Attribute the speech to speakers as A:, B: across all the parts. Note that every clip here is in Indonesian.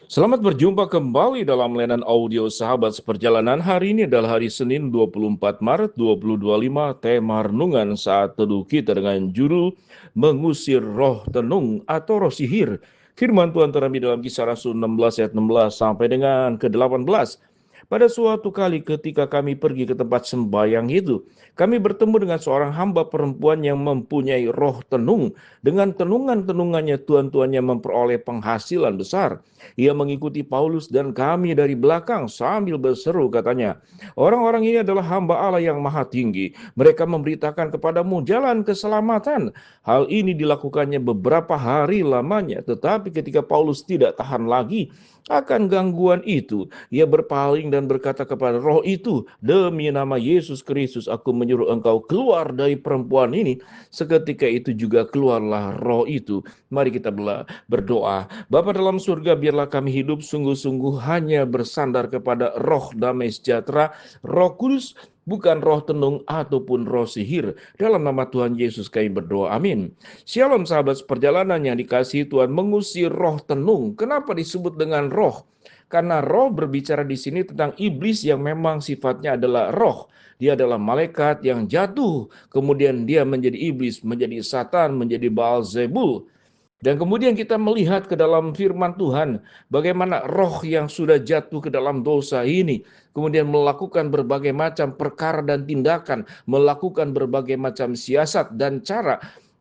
A: Selamat berjumpa kembali dalam layanan audio Sahabat Seperjalanan. Hari ini adalah hari Senin 24 Maret 2025. Tema renungan saat teduh kita dengan judul Mengusir Roh Tenung atau Roh Sihir. Firman Tuhan terambil dalam Kisah Rasul 16 ayat 16 sampai dengan ke-18. Pada suatu kali ketika kami pergi ke tempat sembahyang itu, kami bertemu dengan seorang hamba perempuan yang mempunyai roh tenung. Dengan tenungan-tenungannya tuan-tuannya memperoleh penghasilan besar. Ia mengikuti Paulus dan kami dari belakang sambil berseru, katanya, "Orang-orang ini adalah hamba Allah yang maha tinggi. Mereka memberitakan kepadamu jalan keselamatan." Hal ini dilakukannya beberapa hari lamanya, tetapi ketika Paulus tidak tahan lagi akan gangguan itu, ia berpaling dan berkata kepada roh itu, "Demi nama Yesus Kristus, aku menyuruh engkau keluar dari perempuan ini." Seketika itu juga keluarlah roh itu. Mari kita berdoa. Bapa dalam surga, biarlah kami hidup sungguh-sungguh hanya bersandar kepada roh damai sejahtera, Roh Kudus, bukan roh tenung ataupun roh sihir. Dalam nama Tuhan Yesus kami berdoa, amin. Shalom sahabat seperjalanan yang dikasihi Tuhan. Mengusir roh tenung. Kenapa disebut dengan roh? Karena roh berbicara di sini tentang iblis yang memang sifatnya adalah roh. Dia adalah malaikat yang jatuh, kemudian dia menjadi iblis, menjadi Satan, menjadi Baalzebul. Dan kemudian kita melihat ke dalam firman Tuhan, bagaimana roh yang sudah jatuh ke dalam dosa ini, kemudian melakukan berbagai macam perkara dan tindakan, melakukan berbagai macam siasat dan cara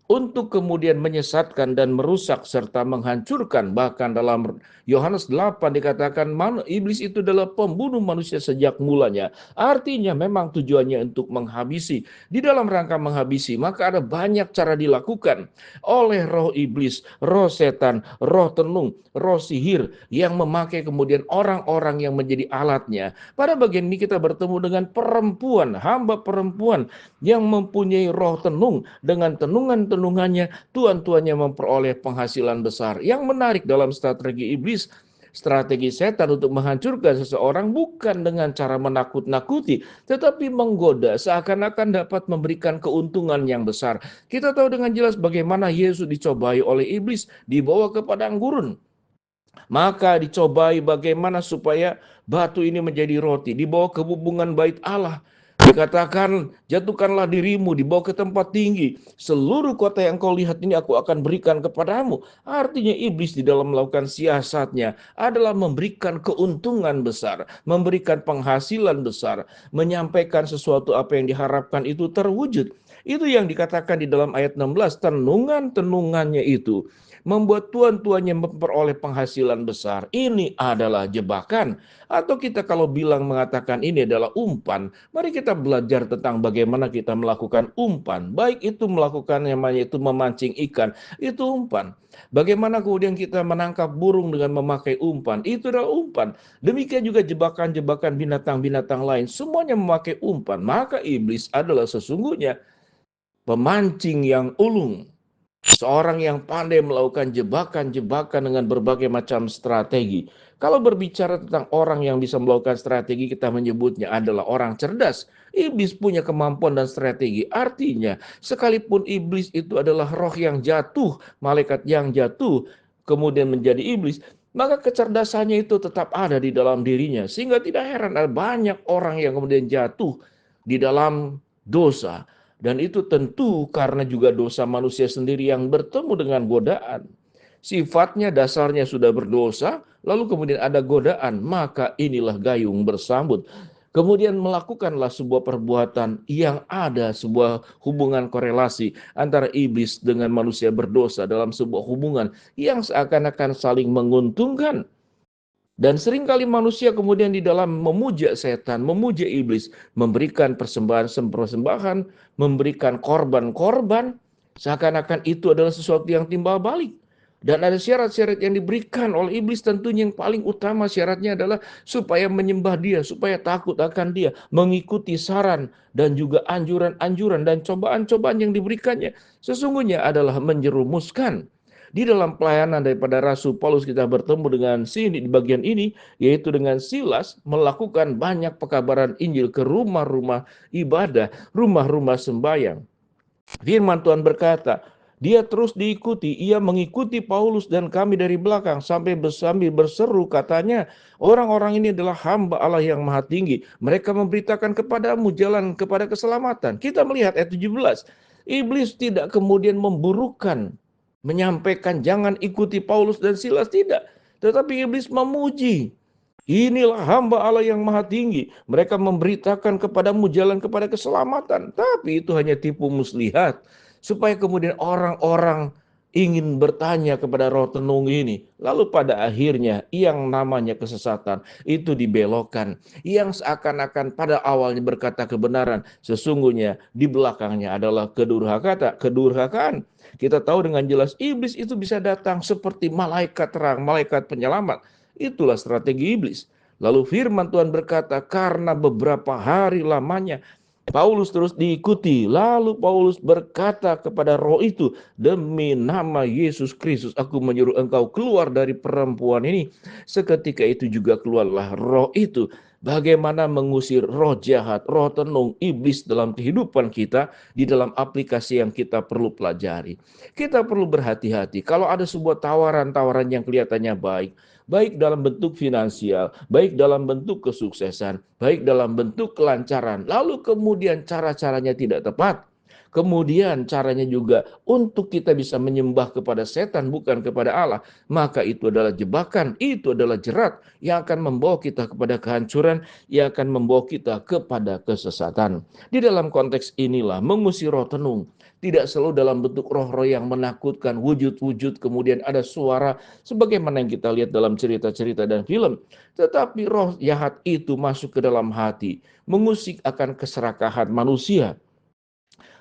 A: untuk kemudian menyesatkan dan merusak serta menghancurkan. Bahkan dalam Yohanes 8 dikatakan iblis itu adalah pembunuh manusia sejak mulanya. Artinya memang tujuannya untuk menghabisi. Di dalam rangka menghabisi, maka ada banyak cara dilakukan oleh roh iblis, roh setan, roh tenung, roh sihir yang memakai kemudian orang-orang yang menjadi alatnya. Pada bagian ini kita bertemu dengan perempuan, hamba perempuan yang mempunyai roh tenung. Dengan tenungan-tenungannya, tuan-tuannya memperoleh penghasilan besar. Yang menarik dalam strategi iblis, strategi setan untuk menghancurkan seseorang bukan dengan cara menakut-nakuti, tetapi menggoda seakan-akan dapat memberikan keuntungan yang besar. Kita tahu dengan jelas bagaimana Yesus dicobai oleh iblis, dibawa ke padang gurun. Maka dicobai bagaimana supaya batu ini menjadi roti, dibawa ke hubungan bait Allah. Dikatakan, jatuhkanlah dirimu, dibawa ke tempat tinggi. Seluruh kota yang kau lihat ini aku akan berikan kepadamu. Artinya iblis di dalam melakukan siasatnya adalah memberikan keuntungan besar, memberikan penghasilan besar, menyampaikan sesuatu apa yang diharapkan itu terwujud. Itu yang dikatakan di dalam ayat 16, tenungan-tenungannya itu membuat tuan-tuannya memperoleh penghasilan besar. Ini adalah jebakan. Atau kita kalau bilang mengatakan ini adalah umpan, mari kita belajar tentang bagaimana kita melakukan umpan. Baik itu melakukan namanya itu memancing ikan, itu umpan. Bagaimana kemudian kita menangkap burung dengan memakai umpan, itu adalah umpan. Demikian juga jebakan-jebakan binatang-binatang lain, semuanya memakai umpan. Maka iblis adalah sesungguhnya pemancing yang ulung. Seorang yang pandai melakukan jebakan-jebakan dengan berbagai macam strategi. Kalau berbicara tentang orang yang bisa melakukan strategi, kita menyebutnya adalah orang cerdas. Iblis punya kemampuan dan strategi. Artinya, sekalipun iblis itu adalah roh yang jatuh, malaikat yang jatuh, kemudian menjadi iblis, maka kecerdasannya itu tetap ada di dalam dirinya. Sehingga tidak heran ada banyak orang yang kemudian jatuh di dalam dosa. Dan itu tentu karena juga dosa manusia sendiri yang bertemu dengan godaan. Sifatnya dasarnya sudah berdosa, lalu kemudian ada godaan, maka inilah gayung bersambut. Kemudian melakukanlah sebuah perbuatan yang ada sebuah hubungan korelasi antara iblis dengan manusia berdosa dalam sebuah hubungan yang seakan-akan saling menguntungkan. Dan seringkali manusia kemudian di dalam memuja setan, memuja iblis, memberikan persembahan-persembahan, memberikan korban-korban, seakan-akan itu adalah sesuatu yang timbal balik. Dan ada syarat-syarat yang diberikan oleh iblis, tentunya yang paling utama syaratnya adalah supaya menyembah dia, supaya takut akan dia, mengikuti saran dan juga anjuran-anjuran dan cobaan-cobaan yang diberikannya. Sesungguhnya adalah menjerumuskan. Di dalam pelayanan daripada Rasul Paulus kita bertemu dengan sini di bagian ini, yaitu dengan Silas melakukan banyak pekabaran Injil ke rumah-rumah ibadah, rumah-rumah sembahyang. Firman Tuhan berkata, Dia terus diikuti, ia mengikuti Paulus dan kami dari belakang sampai sambil berseru katanya, orang-orang ini adalah hamba Allah yang maha tinggi. Mereka memberitakan kepadamu jalan kepada keselamatan. Kita melihat ayat 17. Iblis tidak kemudian memburukan, menyampaikan jangan ikuti Paulus dan Silas, tidak. Tetapi iblis memuji. Inilah hamba Allah yang maha tinggi. Mereka memberitakan kepadamu jalan kepada keselamatan. Tapi itu hanya tipu muslihat. Supaya kemudian orang-orang ingin bertanya kepada roh tenung ini. Lalu pada akhirnya yang namanya kesesatan itu dibelokkan. Yang seakan-akan pada awalnya berkata kebenaran. Sesungguhnya di belakangnya adalah kedurhakaan. Kita tahu dengan jelas iblis itu bisa datang seperti malaikat terang, malaikat penyelamat. Itulah strategi iblis. Lalu firman Tuhan berkata, karena beberapa hari lamanya Paulus terus diikuti. Lalu Paulus berkata kepada roh itu, demi nama Yesus Kristus aku menyuruh engkau keluar dari perempuan ini. Seketika itu juga keluarlah roh itu. Bagaimana mengusir roh jahat, roh tenung, iblis dalam kehidupan kita, di dalam aplikasi yang kita perlu pelajari. Kita perlu berhati-hati. Kalau ada sebuah tawaran-tawaran yang kelihatannya baik, baik dalam bentuk finansial, baik dalam bentuk kesuksesan, baik dalam bentuk kelancaran, lalu kemudian cara-caranya tidak tepat, kemudian caranya juga untuk kita bisa menyembah kepada setan bukan kepada Allah, maka itu adalah jebakan, itu adalah jerat yang akan membawa kita kepada kehancuran, yang akan membawa kita kepada kesesatan. Di dalam konteks inilah mengusir roh tenung tidak selalu dalam bentuk roh-roh yang menakutkan, wujud-wujud kemudian ada suara sebagaimana yang kita lihat dalam cerita-cerita dan film. Tetapi roh jahat itu masuk ke dalam hati, mengusik akan keserakahan manusia,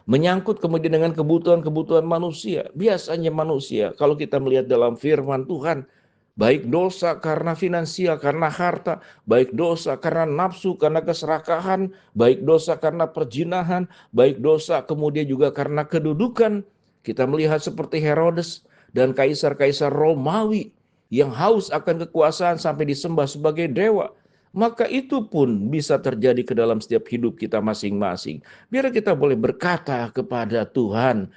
A: menyangkut kemudian dengan kebutuhan-kebutuhan manusia. Biasanya manusia, kalau kita melihat dalam firman Tuhan, baik dosa karena finansial, karena harta, baik dosa karena nafsu, karena keserakahan, baik dosa karena perjinahan, baik dosa kemudian juga karena kedudukan. Kita melihat seperti Herodes dan kaisar-kaisar Romawi yang haus akan kekuasaan sampai disembah sebagai dewa. Maka itu pun bisa terjadi ke dalam setiap hidup kita masing-masing. Biar kita boleh berkata kepada Tuhan,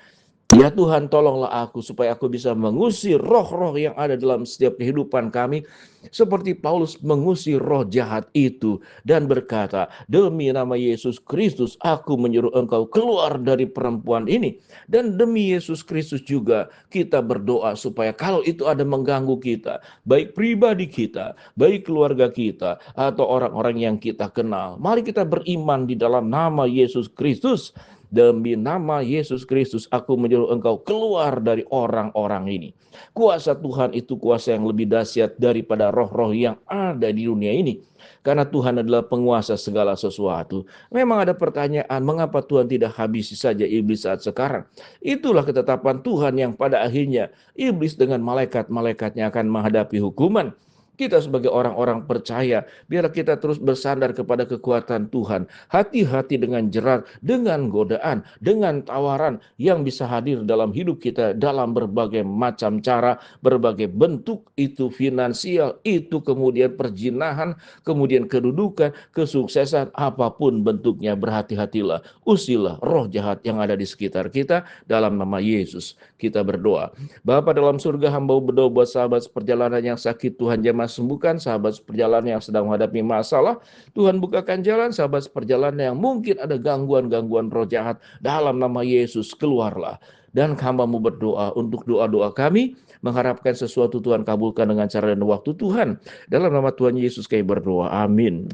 A: ya Tuhan, tolonglah aku supaya aku bisa mengusir roh-roh yang ada dalam setiap kehidupan kami. Seperti Paulus mengusir roh jahat itu dan berkata, demi nama Yesus Kristus aku menyuruh engkau keluar dari perempuan ini. Dan demi Yesus Kristus juga kita berdoa supaya kalau itu ada mengganggu kita, baik pribadi kita, baik keluarga kita, atau orang-orang yang kita kenal, mari kita beriman di dalam nama Yesus Kristus. Demi nama Yesus Kristus aku menyuruh engkau keluar dari orang-orang ini. Kuasa Tuhan itu kuasa yang lebih dahsyat daripada roh-roh yang ada di dunia ini. Karena Tuhan adalah penguasa segala sesuatu. Memang ada pertanyaan, mengapa Tuhan tidak habisi saja iblis saat sekarang? Itulah ketetapan Tuhan yang pada akhirnya iblis dengan malaikat-malaikatnya akan menghadapi hukuman. Kita sebagai orang-orang percaya, biar kita terus bersandar kepada kekuatan Tuhan. Hati-hati dengan jerat, dengan godaan, dengan tawaran yang bisa hadir dalam hidup kita dalam berbagai macam cara, berbagai bentuk, itu finansial, itu kemudian perjinahan, kemudian kedudukan, kesuksesan, apapun bentuknya. Berhati-hatilah, usilah roh jahat yang ada di sekitar kita dalam nama Yesus. Kita berdoa. Bapa dalam surga, hamba berdoa buat sahabat seperjalanan yang sakit, Tuhan jamah sembuhkan. Sahabat seperjalanan yang sedang menghadapi masalah, Tuhan bukakan jalan. Sahabat seperjalanan yang mungkin ada gangguan-gangguan roh jahat, dalam nama Yesus keluarlah. Dan hamba-Mu berdoa untuk doa-doa kami, mengharapkan sesuatu Tuhan kabulkan dengan cara dan waktu Tuhan. Dalam nama Tuhan Yesus kami berdoa, amin.